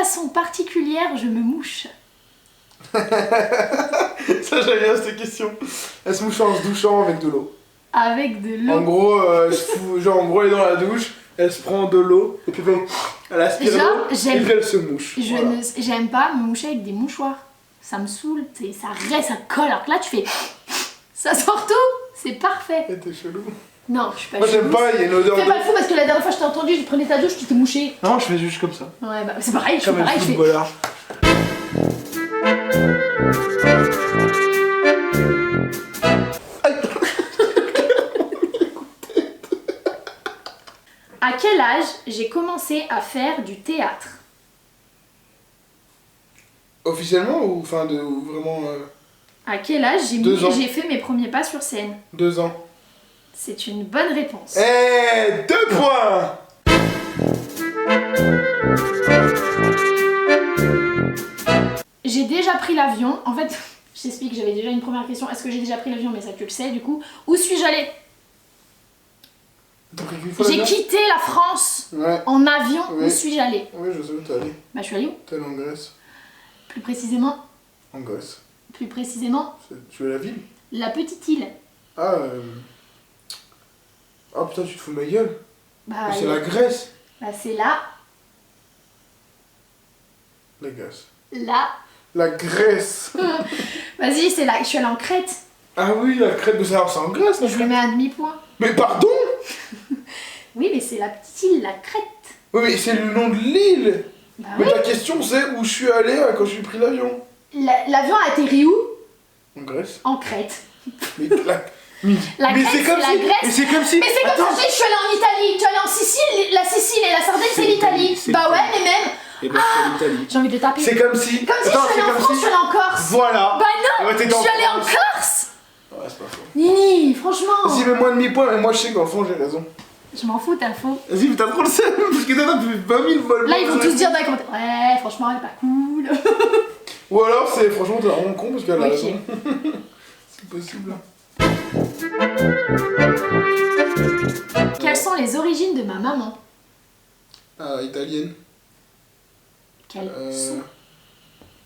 façon particulière je me mouche? Ça j'aime bien cette question. Elle se mouche en se douchant avec de l'eau. Avec de l'eau. En gros, en gros elle est dans la douche, elle se prend de l'eau et puis elle aspire Genre, l'eau et puis elle se mouche. Voilà. J'aime pas me moucher avec des mouchoirs. Ça me saoule, ça reste, ça colle. Alors que là tu fais... Ça sort tout, c'est parfait. Et t'es chelou. Non, je suis pas Moi chelou. j'aime pas, il y a une odeur Fais pas le fou parce que la dernière fois je t'ai entendu, je prenais ta douche, tu t'es mouché. Non, je fais juste comme ça. Ouais, bah c'est pareil, je fais Comme un pareil, je fais... footballeur. À quel âge j'ai commencé à faire du théâtre? Officiellement ou ou vraiment À quel âge j'ai fait mes premiers pas sur scène? 2 ans. C'est une bonne réponse. 2 points. J'ai déjà pris l'avion. En fait, je t'explique, j'avais déjà une première question. Est-ce que j'ai déjà pris l'avion? Mais ça tu le sais du coup. Où suis-je allée? J'ai quitté la France en avion. Oui. Où suis-je allée? Oui, je sais où t'es allé. Bah je suis allée où? T'es allé en Grèce. Plus précisément? En Grèce. Plus précisément? Tu es la ville? La petite île. Ah, ah putain, tu te fous de ma gueule. Bah, c'est la Grèce. Bah c'est là. La Grèce. Là. La Grèce. Vas-y, c'est là. Je suis allée en Crète. Ah oui, la Crète, mais c'est en Grèce. Je lui mets un demi-point. Mais pardon. Oui, mais c'est la petite île, la Crète. Oui, mais c'est le nom de l'île. Bah mais oui. ta question c'est où je suis allé quand j'ai pris l'avion. L'avion a atterri où? En Grèce. En Crète. Mais la Crète, c'est comme la si. Grèce. Mais c'est comme si. Mais c'est comme si je suis allée en Italie. Tu es allée en Sicile. La Sicile et la Sardaigne, c'est l'Italie. Bah ouais, mais même. Et ben c'est l'Italie. J'ai envie de le taper. C'est comme si. Comme si je suis allée en France, je suis allée en Corse. Voilà. Bah non, Ouais, je suis allée en Corse. Ouais, c'est pas faux. Nini, franchement. Si, mais moins demi-point, mais moi je sais qu'en fond j'ai raison. Je m'en fous, t'as faux. Vas-y, mais t'as trop le seum, parce que t'as fait 20 000 vols. Là, ils vont tous dire dans les commentaires. Ouais, franchement, elle est pas cool. Ou alors, c'est franchement, t'es vraiment con parce qu'elle a Ok. raison. C'est possible. Quelles sont les origines de ma maman? Ah, italienne. Quelles sont?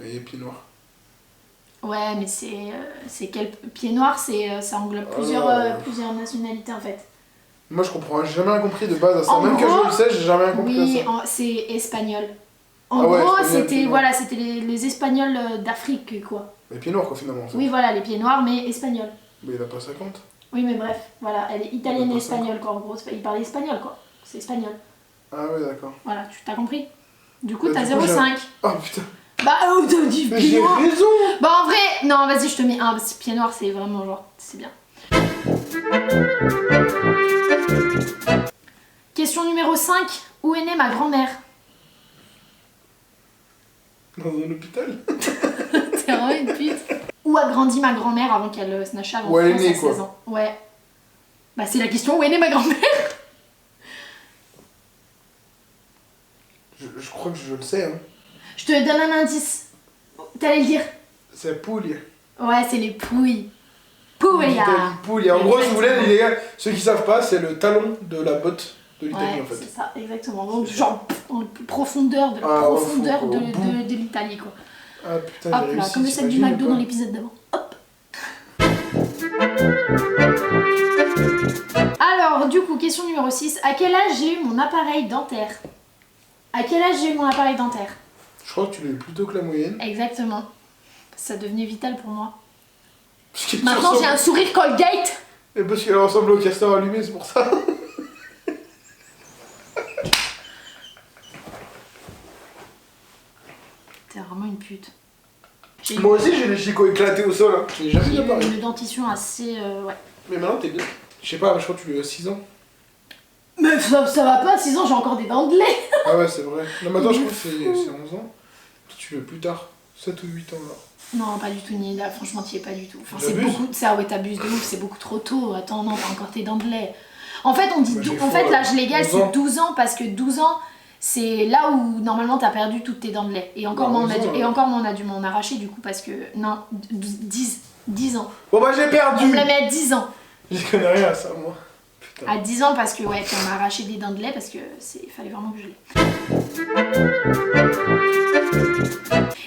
Et pied noir. Ouais, mais c'est quel pied noir, ça englobe plusieurs nationalités en fait. Moi je comprends, j'ai jamais rien compris de base à ça. En Même gros, que je le sais, j'ai jamais rien compris oui, à ça. c'est espagnol. En Ah ouais, gros, espagnol, c'était pied noir. voilà, c'était les Espagnols d'Afrique quoi. Les pieds noirs quoi finalement. Ça. Oui, voilà, les pieds noirs mais espagnols. Mais il a pas 50. Oui, mais bref, voilà, elle est italienne Il a et pas espagnole quoi. En gros, il parle espagnol quoi. C'est espagnol. Ah ouais, d'accord. Voilà, tu t'as compris? Du coup, Bah, t'as du coup, 0,5. Oh putain. Bah, oh, t'as dit Mais pied j'ai noir. raison. Bah, en vrai, non, vas-y, je te mets 1 parce que pied noir, c'est vraiment genre, c'est bien. Question numéro 5. Où est née ma grand-mère? Dans un hôpital. C'est vraiment une pute. Où a grandi ma grand-mère avant qu'elle se n'achève en Où elle est France née, à 16 ans? Ouais. Bah, c'est la question, où est née ma grand-mère? Je crois que je le sais. Hein. Je te donne un indice. T'allais le dire? C'est Puglia. Ouais, c'est les Pouilles. Puglia. Puglia. En gros, si vous voulez, les gars, ceux qui savent pas, c'est le talon de la botte de l'Italie Ouais, en fait. c'est ça, exactement. Donc, genre, en profondeur de la Ah, profondeur au bout. de l'Italie, quoi. Ah putain, Hop j'ai là, réussi. comme le sac du t'imagines McDo ou dans pas l'épisode d'avant. Hop. Alors, du coup, question numéro 6. À quel âge j'ai eu mon appareil dentaire? À quel âge j'ai eu mon appareil dentaire? Je crois que tu l'as eu plus tôt que la moyenne. Exactement. Ça devenait vital pour moi. Parce que tu Maintenant, j'ai un sourire Colgate. Et parce qu'elle ressemble au castor allumé, c'est pour ça. T'es vraiment une pute. Moi aussi, j'ai les chicots éclatés au sol. Hein. J'ai jamais J'ai eu eu pareil. une dentition assez... ouais. Mais maintenant, t'es bien. Je sais pas, je crois que tu l'as eu à 6 ans. Mais ça va pas, 6 ans, j'ai encore des dents de lait. Ah ouais, c'est vrai. Là, maintenant, je crois que c'est 11 ans. Toi, tu l'as plus tard. 7 ou 8 ans, là. Non, pas du tout, ni là, franchement, t'y es pas du tout. Enfin, c'est J'abuse. beaucoup de ça, ouais, t'abuses de ouf, c'est beaucoup trop tôt. Attends, non, t'as encore tes dents de lait. En fait, on dit. Bah, j'ai En faux, fait, l'âge légal, 12 ans. c'est 12 ans parce que 12 ans, c'est là où normalement t'as perdu toutes tes dents de lait. Et encore, Bah, moi, 11 ans, et encore, moi, on a dû m'en arracher du coup parce que. Non, 10 ans. Bon, bah, j'ai On perdu. me la met à 10 ans. J'y connais rien à ça, moi. Putain. À 10 ans parce que ouais, puis on m'a arraché des dents de lait parce que fallait vraiment que je l'ai.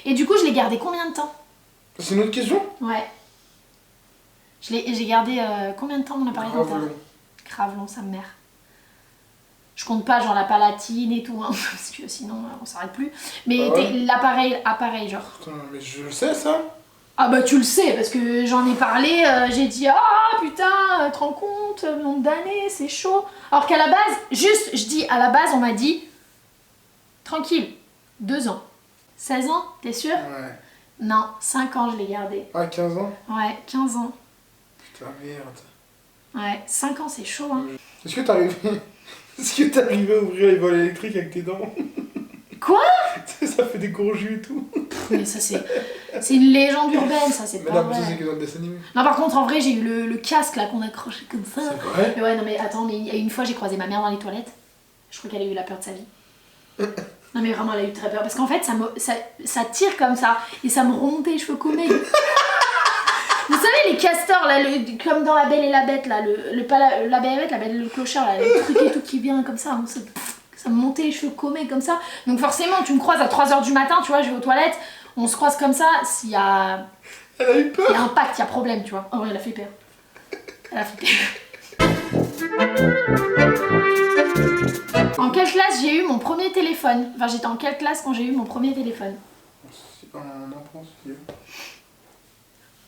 Et du coup, je l'ai gardé combien de temps? C'est une autre question? Ouais. J'ai gardé combien de temps mon appareil Grave dentaire? long. Grave long, sa mère. Je compte pas genre la palatine et tout, hein, parce que sinon on s'arrête plus. Mais Ah ouais l'appareil genre. Putain, mais je le sais ça. Ah bah tu le sais, parce que j'en ai parlé, j'ai dit ah putain, te rends compte, le nombre d'années, c'est chaud. Alors qu'à la base, à la base on m'a dit, tranquille, 2 ans. 16 ans, t'es sûr? Ouais. Non, 5 ans je l'ai gardé. Ah, 15 ans? Ouais, 15 ans. Putain, merde. Ouais, 5 ans c'est chaud hein. Est-ce que t'arrivais à ouvrir les volets électriques avec tes dents? Quoi? Ça fait des gros jus et tout. Mais ça c'est une légende urbaine, ça c'est Mais pas là, vrai. c'est que dans le dessin animé. Non par contre en vrai j'ai eu le casque là qu'on accrochait comme ça. C'est vrai? Mais ouais non mais attends, mais il y a une fois j'ai croisé ma mère dans les toilettes. Je crois qu'elle a eu la peur de sa vie. Non mais vraiment elle a eu très peur parce qu'en fait ça tire comme ça et ça me remontait les cheveux commés. Vous savez les castors là, comme dans La Belle et la Bête là, la Belle et la Bête, la Belle et le Clochard là, le truc et tout qui vient comme ça, ça me montait les cheveux commés comme ça. Donc forcément tu me croises à 3h du matin, tu vois, je vais aux toilettes, on se croise comme ça, s'il y a... Elle a eu peur. Il y a un pacte, il y a problème, tu vois. Oh ouais, elle a fait peur. Elle a fait peur. En quelle classe j'ai eu mon premier téléphone? Enfin, j'étais en quelle classe quand j'ai eu mon premier téléphone? On apprend, c'est...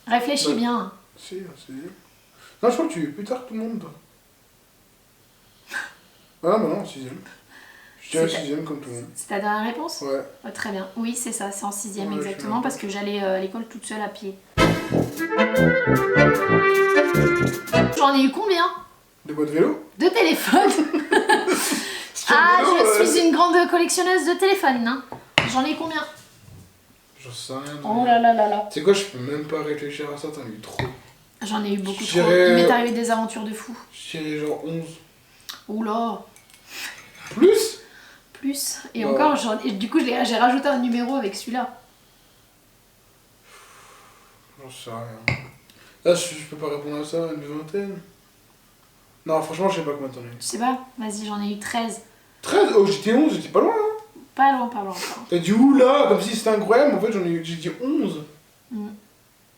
Réfléchis Ouais. bien. Si, c'est... Non, je crois que tu es plus tard que tout le monde, toi. Ah, bah non, 6ème. Je dirais 6ème comme tout le monde. C'est ta dernière réponse? Ouais. Oh, très bien. Oui, c'est ça, c'est en 6ème Ouais, exactement, parce que j'allais à l'école toute seule à pied. J'en ai eu combien? Des boîtes vélo? De téléphones. Ah, je suis une grande collectionneuse de téléphones, hein. J'en ai combien? J'en sais rien. Oh là là là là. Tu sais quoi, je peux même pas réfléchir à ça, t'en as eu trop. J'en ai eu beaucoup Je trop. dirais- Il m'est arrivé des aventures de fou. Je dirais genre 11. Oula. Plus? Plus. Et Bah. encore, et du coup, j'ai rajouté un numéro avec celui-là. J'en sais rien. Là, je peux pas répondre à ça, une vingtaine. Non, franchement, je sais pas combien t'en as eu. Je sais pas, vas-y, j'en ai eu 13. 13? Oh, j'étais 11, j'étais pas loin, hein. Pas loin, pas loin, pas loin. T'as dit où là? Comme si c'était incroyable, en fait, j'ai dit 11. Mm.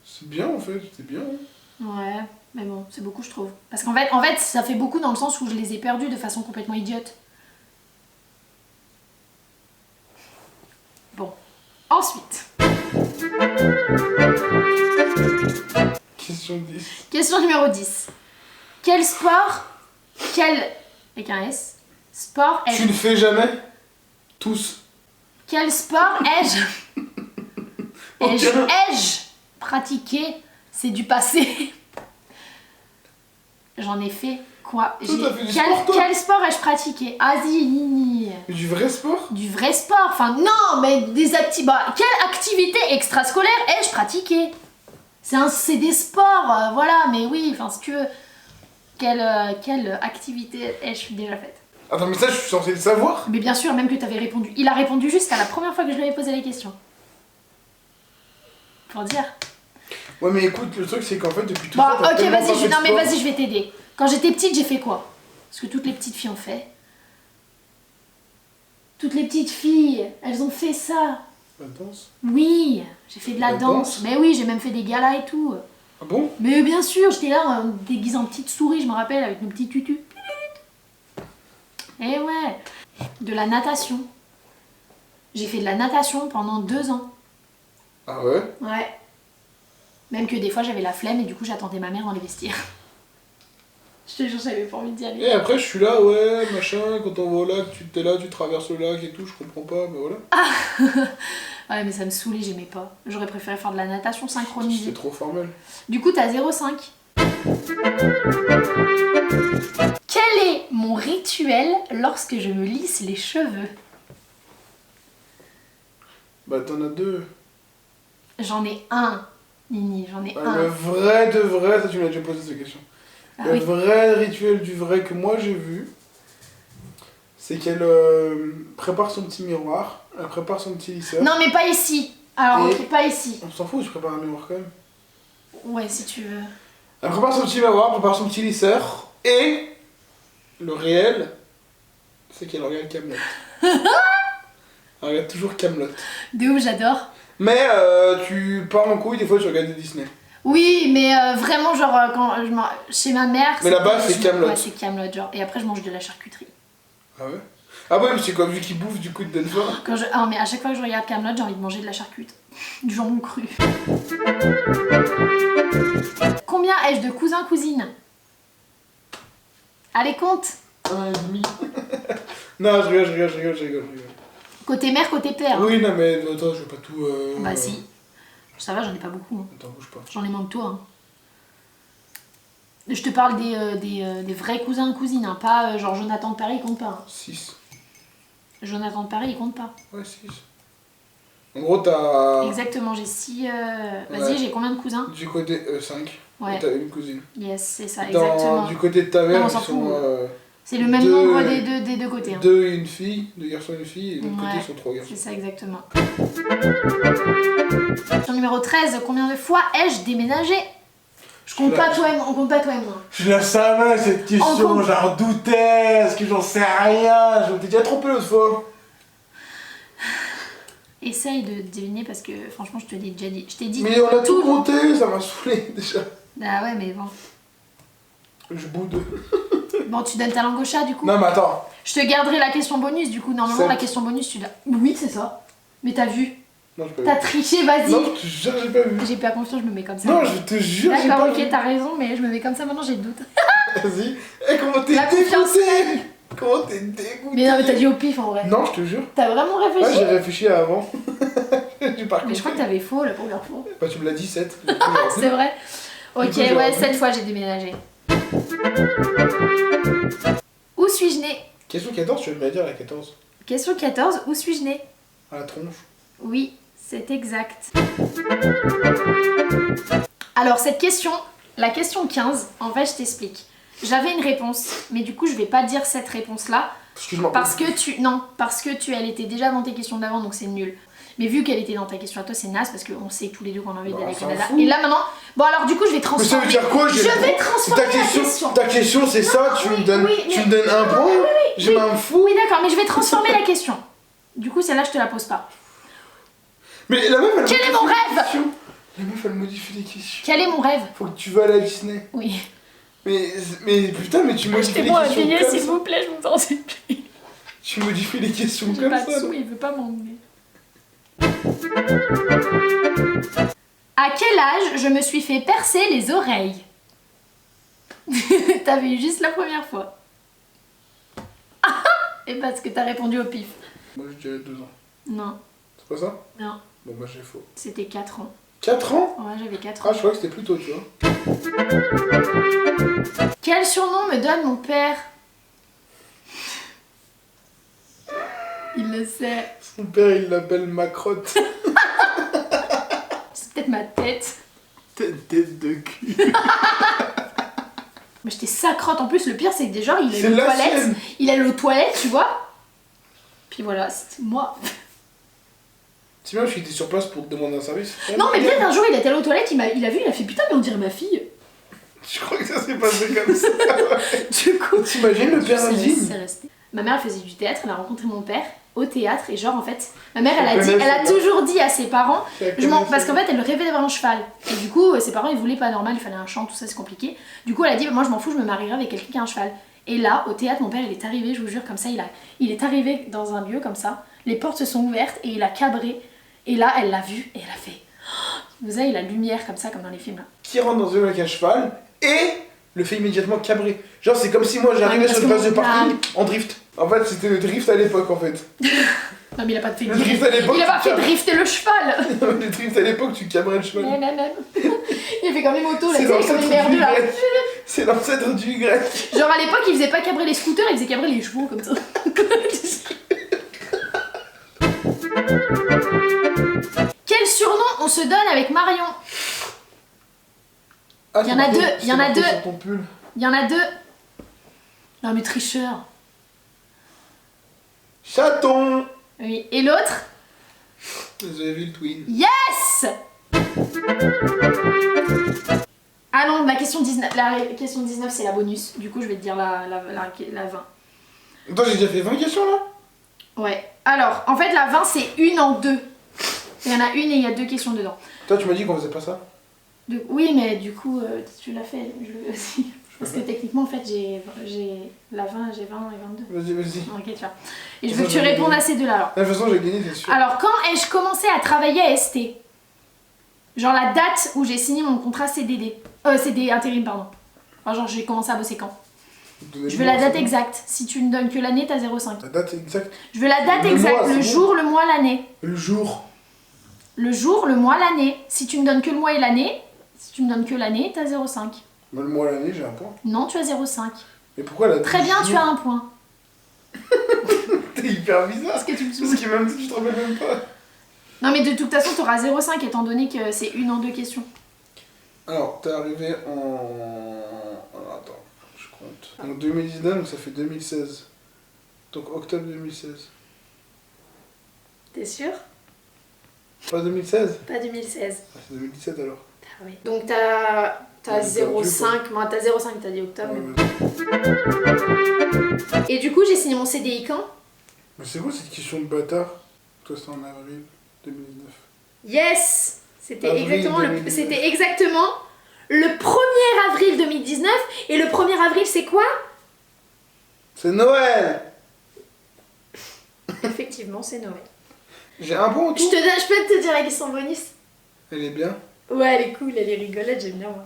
C'est bien, en fait, c'est bien. Hein. Ouais, mais bon, c'est beaucoup, je trouve. Parce qu'en fait, ça fait beaucoup dans le sens où je les ai perdus de façon complètement idiote. Bon. Ensuite, Question 10. question numéro 10. Quel sport, avec un S, sport Tu ai-je... ne fais jamais? Tous. Quel sport ai-je Aucun. ai-je pratiqué? C'est du passé. J'en ai fait quoi? Toi, t'as fait du sport, toi Quel sport ai-je pratiqué? Vas-y, Nini. Du vrai sport? Du vrai sport. Enfin, non, mais des activités. Quelle activité extrascolaire ai-je pratiqué? C'est des sports, voilà, mais oui, enfin, si tu veux. Quelle activité ai-je déjà faite? Attends, mais ça, je suis censé le savoir? Mais bien sûr, même que tu avais répondu. Il a répondu juste à la première fois que je lui avais posé la question. Pour dire. Ouais, mais écoute, le truc, c'est qu'en fait, depuis tout Bon, ça, t'as ok, tellement pas fait de non mais sport. vas-y, je vais t'aider. Quand j'étais petite, j'ai fait quoi? Parce que toutes les petites filles ont fait. Toutes les petites filles, elles ont fait ça. La danse? Oui, j'ai fait de la La danse. danse? Mais oui, j'ai même fait des galas et tout. Ah bon? Mais bien sûr, j'étais là déguisée en petite souris, je me rappelle, avec mon petit tutu. Et ouais, de la natation. J'ai fait de la natation pendant 2 ans. Ah ouais? Ouais. Même que des fois j'avais la flemme et du coup j'attendais ma mère dans les vestiaires. Je te jure, j'avais pas envie d'y aller. Et après, je suis là, ouais, machin, quand on va au lac, t'es là, tu traverses le lac et tout, je comprends pas, mais voilà. Ouais, mais ça me saoulait, j'aimais pas. J'aurais préféré faire de la natation synchronisée. C'est trop formel. Du coup, t'as 0,5. Quel est mon rituel lorsque je me lisse les cheveux? Bah, t'en as 2. J'en ai un, Nini, j'en ai Bah, un. le vrai de vrai, ça, tu m'as déjà posé cette question. Ah Le oui. vrai rituel du vrai que moi j'ai vu, c'est qu'elle prépare son petit miroir, elle prépare son petit lisseur. Non, mais pas ici. Alors, Et- ok, pas ici. On s'en fout, je prépare un miroir quand même. Ouais, si tu veux. Elle prépare son petit miroir, prépare son petit lisseur, et Le réel, c'est qu'elle regarde Kaamelott. Elle regarde toujours Kaamelott. De ouf, j'adore. Mais tu pars en couille, des fois tu regardes des Disney. Oui, mais vraiment, genre, chez ma mère. Mais là-bas, c'est Kaamelott. Ouais, c'est Kaamelott, genre. Et après, je mange de la charcuterie. Ah ouais? Ah ouais, mais c'est quoi, vu qu'il bouffe, du coup, il te donne faim. Ah, mais à chaque fois que je regarde Kaamelott, j'ai envie de manger de la charcuterie. Du jambon cru. Combien ai-je de cousins-cousines? Allez, compte. 1,5. Non, je rigole. Côté mère, côté père. Oui, non, mais attends, je veux pas tout. Bah si. Ça va, j'en ai pas beaucoup. Hein. Attends, bouge pas. J'en ai moins que toi. Hein. Je te parle des vrais cousins cousines, hein. Pas genre Jonathan de Paris, il compte pas. Hein. 6. Jonathan de Paris, il compte pas. Ouais, 6. En gros, t'as. Exactement, j'ai 6. Vas-y, Ouais. J'ai combien de cousins? Du côté 5. Ouais. Et t'as une cousine. Yes, c'est ça, exactement. Du côté de ta mère, Non, on ils s'en sont. C'est le même nombre des deux côtés. Hein. 2 et une fille, 2 garçons et une fille, et de l'autre côté, Ouais, ils sont 3 garçons. c'est ça, exactement. Question numéro 13, combien de fois ai-je déménagé? Je compte pas toi et moi, on compte pas toi et moi. Je la savais cette question, j'en redoutais, est-ce que j'en sais rien, je m'étais déjà trompé l'autre fois. Essaye de deviner parce que franchement je te l'ai déjà dit. Je t'ai dit. Mais on a tout compté, ça m'a saoulé déjà. Ah ouais mais bon. Je boude. Bon tu donnes ta langue au chat du coup. Non mais attends. Je te garderai la question bonus du coup. Normalement 7. la question bonus tu l'as. Oui c'est ça. Mais t'as vu. Non, j'ai pas T'as vu. triché, vas-y. Non, je te jure, j'ai pas vu. J'ai pas confiance, je me mets comme ça. Non, je te jure, j'ai D'accord, pas ok, vu. t'as raison, mais je me mets comme ça maintenant, j'ai le doute. Vas-y. Eh, comment t'es La confiance dégoûté? Comment t'es dégoûté? Mais non, mais t'as dit au pif en vrai. Non, je te jure. T'as vraiment Ouais, réfléchi? j'ai réfléchi à avant. J'ai pas Mais je crois que t'avais faux la première fois. Bah, tu me l'as dit 7. C'est vrai. Ok, Du coup, ouais, genre- 7 fois j'ai déménagé. Où suis-je né? Question 14, tu veux me dire la 14? Question 14, où suis-je né? À la tronche. Oui, c'est exact. Alors cette question, la question 15, en fait je t'explique. J'avais une réponse, mais du coup je vais pas dire cette réponse-là. Excuse-moi. Parce que elle était déjà dans tes questions d'avant, donc c'est nul. Mais vu qu'elle était dans ta question à toi, c'est naze parce qu'on sait tous les deux qu'on a envie d'aller au Canada. Et là maintenant, bon alors du coup je vais Mais ça transformer. veut dire quoi? Je vais transformer la question. Ta question c'est ça, tu oui, me donnes, oui, tu mais- me donnes un point? Je m'en fous. Oui d'accord, mais je vais transformer la question. Du coup celle-là je te la pose pas. Mais la meuf elle Quel est modifie mon les rêve? questions. La meuf elle modifie les questions. Quel est mon rêve? Faut que tu vas à la Disney. Oui. Mais putain, mais tu modifies les Achetez-moi un questions billet comme s'il ça. vous plaît, je vous en supplie. Tu modifies les questions J'ai comme pas de ça. sous, il veut pas m'emmener. À quel âge je me suis fait percer les oreilles? T'avais eu juste la première fois. Et parce que t'as répondu au pif. Moi je dirais 2 ans. Non, C'est pas ça? non, Bon bah j'ai faux. c'était 4 ans. 4 ans? Ouais, j'avais 4 Ah ans. je crois que c'était plus tôt, tu vois. Quel surnom me donne mon père? Il le sait. Son père il l'appelle Macrotte. C'est peut-être ma tête. Tête de cul. Mais j'étais sacrotte. En plus, le pire, c'est que déjà, il C'est est aux la toilettes. sienne. Il est aux toilettes, tu vois. Puis voilà, c'était moi. C'est bien, je suis sur place pour te demander un service. Non, mais peut-être un jour, il était allé aux toilettes, il a vu, il a fait putain, mais on dirait ma fille. Je crois que ça s'est passé comme ça. Du coup, T'imagines le père c'est indigne? resté. Ma mère, elle faisait du théâtre, elle a rencontré mon père au théâtre, et genre, en fait, ma mère, elle a toujours dit à ses parents, parce qu'en fait, elle rêvait d'avoir un cheval. Et du coup, ses parents, ils voulaient pas normal, il fallait un champ, tout ça, c'est compliqué. Du coup, elle a dit, moi, je m'en fous, je me marierai avec quelqu'un qui a un cheval. Et là, au théâtre, mon père, il est arrivé, je vous jure, comme ça, il est arrivé dans un lieu comme ça, les portes se sont ouvertes, et il a cabré. Et là, elle l'a vu, et elle a fait... Vous savez, la lumière comme ça, comme dans les films là. Qui rentre dans une avec un cheval et le fait immédiatement cabrer. Genre c'est comme si moi j'arrivais sur une base de parking en drift. En fait c'était le drift à l'époque en fait. Non mais il a pas fait Le drift à l'époque. Il a pas tu fait drifter le cheval. Le drift à l'époque tu cabrais le cheval. Non, non, non. Il a fait comme les motos là, C'est tu sais, comme les l'ancêtre du merdeux là. grec. C'est l'ancêtre du grec. Genre à l'époque, il faisait pas cabrer les scooters, il faisait cabrer les chevaux comme ça. Quel surnom on se donne avec Marion? Ah, Il y en a deux, il y en a deux. Sur ton pull. Il y en a deux. Non mais tricheur. Chaton. Oui. Et l'autre? The Evil Twin. Yes! Ah non, la question 19 c'est la bonus. Du coup, je vais te dire la 20. Attends, j'ai déjà fait 20 questions là? Ouais. Alors, en fait, la 20, c'est une en deux. Il y en a une et il y a 2 questions dedans. Toi, tu m'as dit qu'on faisait pas ça? Oui, mais du coup, tu l'as fait, je le fais aussi. Parce que techniquement, en fait, j'ai la 20, j'ai 20 et 22. Vas-y. Ok, tu vois. Et je veux que tu répondes à ces deux-là alors. De toute façon, j'ai gagné, c'est sûr. Alors, quand ai-je commencé à travailler à ST? Genre la date où j'ai signé mon contrat CDD. CD intérim, pardon. Enfin, genre, j'ai commencé à bosser quand? Je veux la date exacte. Si tu ne donnes que l'année, t'as 0,5. La date exacte? Je veux la date exacte. Le jour, le mois, l'année. Le jour. Le jour, le mois, l'année. Si tu me donnes que le mois et l'année, t'as 0,5. Moi, le mois, l'année, j'ai un point. Non, tu as 0,5. Mais pourquoi la date? Très bien, tu as un point. T'es hyper bizarre. Parce que tu me Parce que même si tu te rappelles même pas. Non, mais de toute façon, tu auras 0,5 étant donné que c'est une en 2 questions. Alors, t'es arrivé en... Alors, attends, je compte. En 2019, donc ça fait 2016. Donc octobre 2016. T'es sûr? Pas 2016? Pas 2016. Ah, c'est 2017 alors. Ah oui. Donc t'as Ouais, 0,5. Moi, t'as 0,5, t'as dit octobre. Ouais, mais... Et du coup, j'ai signé mon CDI quand? mais c'est quoi cette question de bâtard? Toi, c'était en avril 2019. Yes! C'était Avril exactement, 2019. c'était exactement le 1er avril 2019. Et le 1er avril, c'est quoi? C'est Noël! Effectivement, c'est Noël. J'ai un point en tout. Je peux te dire la question bonus? Elle est bien. Ouais, elle est cool, elle est rigolote, j'aime bien moi.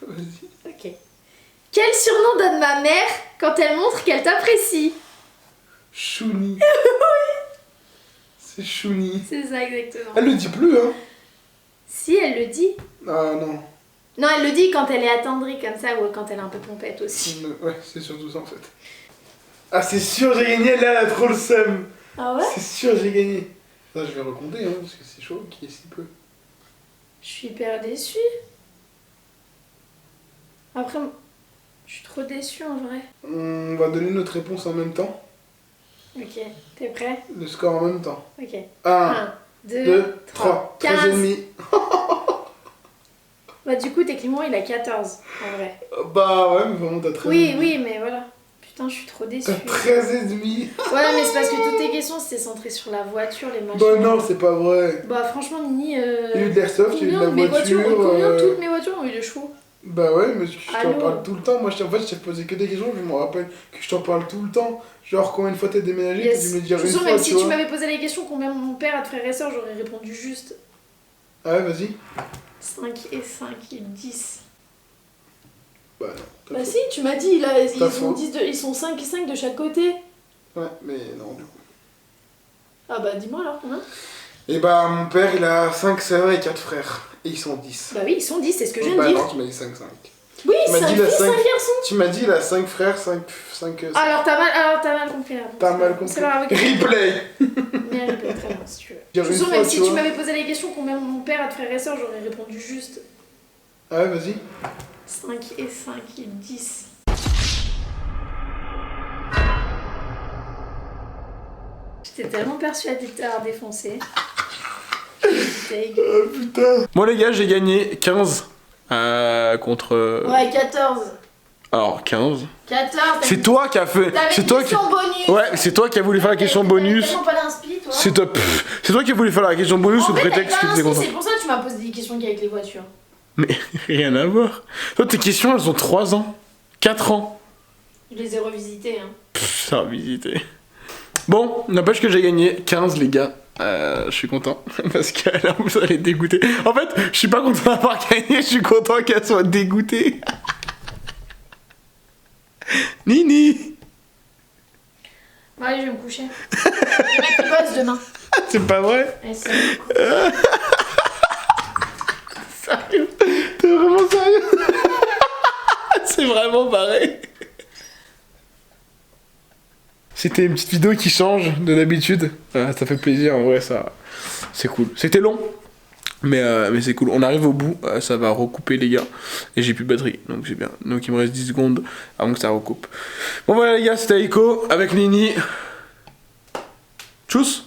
Vas-y. Ok. Quel surnom donne ma mère quand elle montre qu'elle t'apprécie? Chouni. C'est Chouni. C'est ça exactement. Elle le dit plus, hein? Si, elle le dit. Ah non. Non, elle le dit quand elle est attendrie comme ça ou quand elle est un peu pompette aussi. Ouais, c'est surtout ça en fait. Ah, c'est sûr, j'ai gagné, là, elle a trop le seum. Ah ouais? C'est sûr, j'ai gagné. Ça, je vais recompter, hein, parce que c'est chaud qu'il y ait si peu. Je suis hyper déçue. Après, je suis trop déçue en vrai. On va donner notre réponse en même temps. Ok, t'es prêt? Le score en même temps. Ok. 1, 1, 2, 3. 15. 13 et demi. Bah du coup, techniquement, il a 14 en vrai. Bah ouais, mais vraiment, t'as 13 et Oui, demi. oui, mais voilà. Putain, je suis trop déçue. T'as 13 et demi. Ouais, mais c'est parce que toutes tes questions, c'était centré sur la voiture, les machins. Bah non, c'est pas vrai. Bah franchement, Nini... Il y a eu de l'airsoft, il y a eu de la mes voiture. combien toutes mes voitures ont eu de chevaux? Bah ouais, mais je t'en Allô? parle tout le temps. Moi, en fait, je t'ai posé que des questions, je me rappelle que je t'en parle tout le temps. Genre, combien de fois t'as déménagé, Yes. t'as dû me dire De une toute façon, fois, même si tu tu vois. m'avais posé la question combien mon père a de frères et sœurs, j'aurais répondu juste Ah ouais, vas-y. 5 et 5 et 10. Bah non. t'as Bah faux. si, tu m'as dit, là, T'as faux. ils sont 5 et 5 de chaque côté. Ouais, mais non, du coup. Ah bah dis-moi alors, combien? Et bah, mon père, il a 5 sœurs et 4 frères. Et ils sont 10. Bah oui, ils sont 10, c'est ce que je viens bah de dire. non, tu m'as dit 5. Oui, tu m'as 5 dit filles, la 5 cinq. garçons. Tu m'as dit, il a 5 frères, 5 Alors t'as mal compris là. T'as mal compris. C'est pas grave, ok. Replay. Mais replay, très bien si tu veux. Dire De toute une façon, fois, même si tu tu vois. m'avais posé la question combien mon père a de frères et sœurs, j'aurais répondu juste Ah ouais, vas-y. 5 et 5 et 10. J'étais tellement persuadée de t'avoir défoncé. Oh putain. Bon les gars, j'ai gagné 15 contre... Ouais, 14. Alors 15. 14. C'est toi qui as fait... T'avais C'est une toi qui... question bonus. Ouais, c'est toi qui as voulu faire la question bonus. T'as tellement pas d'inspi, toi. C'est top. C'est toi qui as voulu faire la question bonus En sous fait, prétexte que t'avais tu pas étais d'inspi, content. c'est pour ça que tu m'as posé des questions avec les voitures. Mais rien à voir. Toi, tes questions, elles ont 3 ans. 4 ans. Je les ai revisitées, hein. Ça va visiter. Bon, n'empêche que j'ai gagné 15 les gars. Je suis content parce que là vous allez dégoûter. En fait, je suis pas content d'avoir gagné, je suis content qu'elle soit dégoûtée. Nini. Bon, allez, je vais me coucher. Je vais qui bosse demain. C'est pas vrai? Allez, c'est Sérieux? T'es vraiment sérieux? C'est vraiment pareil. C'était une petite vidéo qui change de d'habitude. Ça fait plaisir en vrai, ça. C'est cool. C'était long. Mais c'est cool. On arrive au bout. Ça va recouper les gars. Et j'ai plus de batterie. Donc c'est bien. Donc il me reste 10 secondes avant que ça recoupe. Bon voilà les gars, c'était Aiko avec Nini. Tchuss.